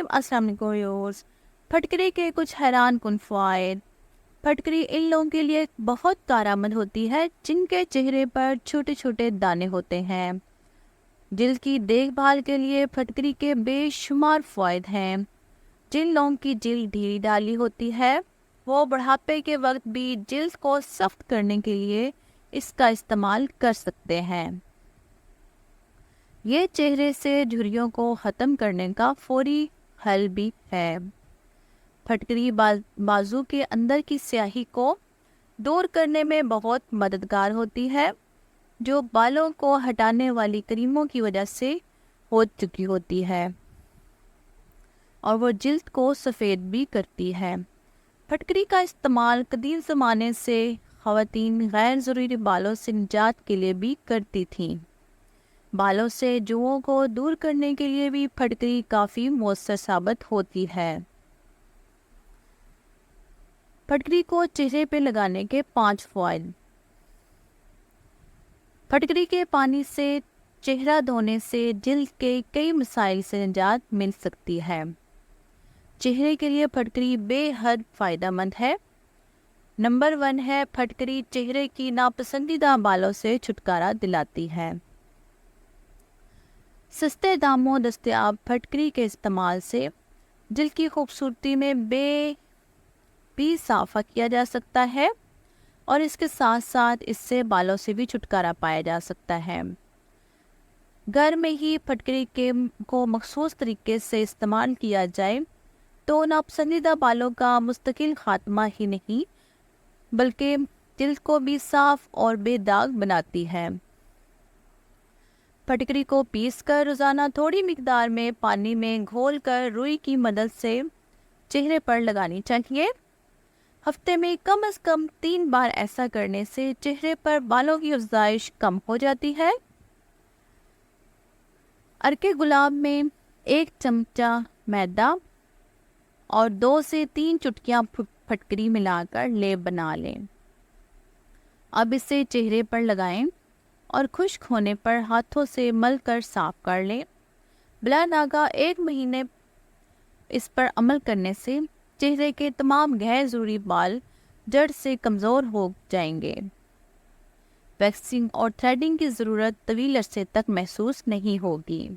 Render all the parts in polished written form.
अस्सलाम वालेकुम व्यूअर्स। फटकरी के कुछ हैरान कुन फ़वाइद। फटकरी इन लोगों के लिए बहुत कारआमद होती है जिनके चेहरे पर छोटे छोटे दाने होते हैं। जिल्द की देखभाल के लिए फटकरी के बेशुमार फ़वाइद हैं। जिन लोगों की जिल्द ढीली ढाली होती है वो बुढ़ापे के वक्त भी जिल्द को सख्त करने के लिए इसका इस्तेमाल कर सकते हैं। ये चेहरे से झुर्रियों को ख़त्म करने का फौरी हल भी है। फटकरी बाजू के अंदर की स्याही को दूर करने में बहुत मददगार होती है जो बालों को हटाने वाली क्रीमों की वजह से हो चुकी होती है और वो जिल्द को सफ़ेद भी करती है। फटकरी का इस्तेमाल कदीम ज़माने से ख़वातीन गैर ज़रूरी बालों से निजात के लिए भी करती थीं। बालों से जुओं को दूर करने के लिए भी फटकरी काफ़ी मौसर साबित होती है। फटकरी को चेहरे पे लगाने के 5 फ़वाइद। फटकरी के पानी से चेहरा धोने से जिल्द के कई मसाइल से निजात मिल सकती है। चेहरे के लिए फटकरी बेहद फ़ायदेमंद है। नंबर 1 है, फटकरी चेहरे की नापसंदीदा बालों से छुटकारा दिलाती है। सस्ते दामों दस्तयाब फटकरी के इस्तेमाल से जिल्द की खूबसूरती में भी इजाफा किया जा सकता है और इसके साथ साथ इससे बालों से भी छुटकारा पाया जा सकता है। घर में ही फटकरी को मखसूस तरीके से इस्तेमाल किया जाए तो नापसंदीदा बालों का मुस्तकिल खात्मा ही नहीं बल्कि जिल्द को भी साफ और बेदाग बनाती है। फटकरी को पीसकर रोज़ाना थोड़ी मिकदार में पानी में घोलकर रुई की मदद से चेहरे पर लगानी चाहिए। हफ्ते में कम से कम 3 बार ऐसा करने से चेहरे पर बालों की अफ़ज़ाइश कम हो जाती है। अर्के गुलाब में 1 चमचा मैदा और 2 से 3 चुटकियाँ फटकरी मिलाकर लेप बना लें। अब इसे चेहरे पर लगाएं और खुश्क होने पर हाथों से मल कर साफ कर लें। बिला नागा 1 महीने इस पर अमल करने से चेहरे के तमाम गैर ज़रूरी बाल जड़ से कमज़ोर हो जाएंगे। वैक्सिंग और थ्रेडिंग की ज़रूरत तवील अरसे तक महसूस नहीं होगी।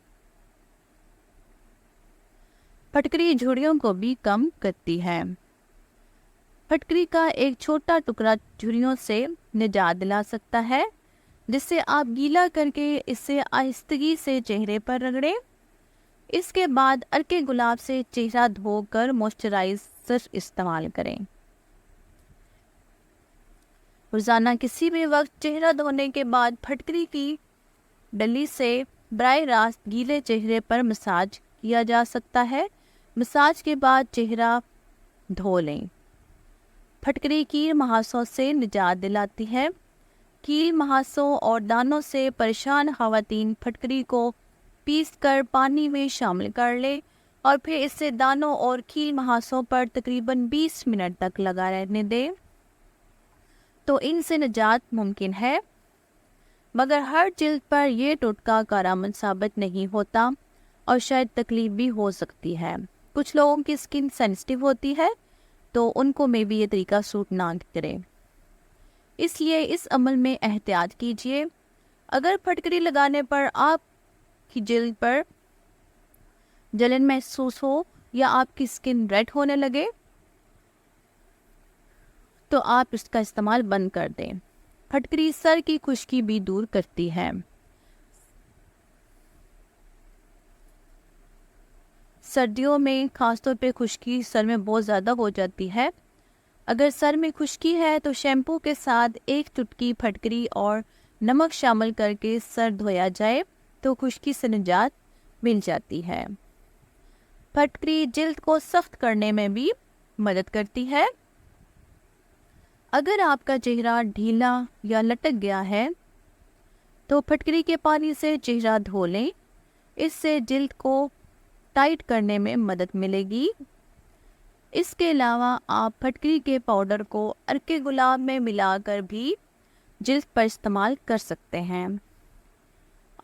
फटकरी झुर्रियों को भी कम करती है। फटकरी का एक छोटा टुकड़ा झुर्रियों से निजात दिला सकता है जिससे आप गीला करके इसे आहिस्तगी से चेहरे पर रगड़ें। इसके बाद अर्के गुलाब से चेहरा धोकर मॉइस्चराइज़र इस्तेमाल करें। रोज़ाना किसी भी वक्त चेहरा धोने के बाद फटकरी की डली से बराह रास्त गीले चेहरे पर मसाज किया जा सकता है। मसाज के बाद चेहरा धो लें। फटकरी कील महासों से निजात दिलाती है। कील महासों और दानों से परेशान ख़वातीन फटकरी को पीसकर पानी में शामिल कर लें और फिर इसे दानों और कील महासों पर तकरीबन 20 मिनट तक लगा रहने दें तो इनसे निजात मुमकिन है। मगर हर जिल्द पर यह टोटका कारआमद साबित नहीं होता और शायद तकलीफ भी हो सकती है। कुछ लोगों की स्किन सेंसिटिव होती है तो उनको में भी ये तरीका सूट ना करे, इसलिए इस अमल में एहतियात कीजिए। अगर फटकरी लगाने पर आपकी जिल्द पर जलन महसूस हो या आपकी स्किन रेड होने लगे तो आप इसका इस्तेमाल बंद कर दें। फटकरी सर की खुश्की भी दूर करती है। सर्दियों में खासतौर पे खुश्की सर में बहुत ज़्यादा हो जाती है। अगर सर में खुश्की है तो शैम्पू के साथ 1 चुटकी फटकरी और नमक शामिल करके सर धोया जाए तो खुश्की से निजात मिल जाती है। फटकरी जिल्द को सख्त करने में भी मदद करती है। अगर आपका चेहरा ढीला या लटक गया है तो फटकरी के पानी से चेहरा धो लें। इससे जिल्द को टाइट करने में मदद मिलेगी। इसके अलावा आप फटकरी के पाउडर को अर्के गुलाब में मिलाकर भी जिल्द पर इस्तेमाल कर सकते हैं।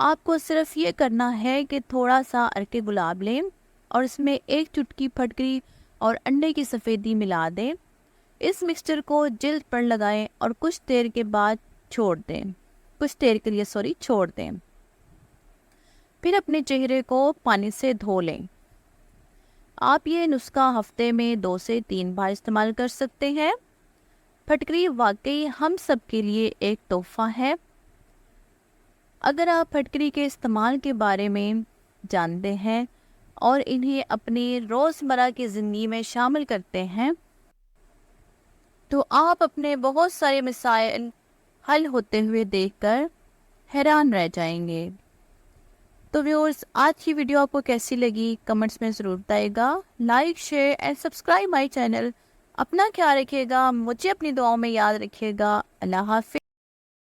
आपको सिर्फ ये करना है कि थोड़ा सा अर्के गुलाब लें اور اس میں 1 چٹکی پھٹکری اور انڈے کی سفیدی ملا دیں۔ اس مکسچر کو جلد پر لگائیں اور کچھ دیر کے لیے چھوڑ دیں۔ پھر اپنے چہرے کو پانی سے دھو لیں۔ آپ یہ نسخہ ہفتے میں 2 سے 3 بار استعمال کر سکتے ہیں۔ پھٹکری واقعی ہم سب کے لیے ایک تحفہ ہے۔ اگر آپ پھٹکری کے استعمال کے بارے میں جانتے ہیں اور انہیں اپنی روزمرہ کی زندگی میں شامل کرتے ہیں تو آپ اپنے بہت سارے مسائل حل ہوتے ہوئے دیکھ کر حیران رہ جائیں گے۔ تو ویورز، آج کی ویڈیو آپ کو کیسی لگی کمنٹس میں ضرور بتائیے گا۔ Like, share and subscribe my channel. اپنا خیال رکھیے گا، مجھے اپنی دعاؤں میں یاد رکھیے گا۔ اللہ حافظ۔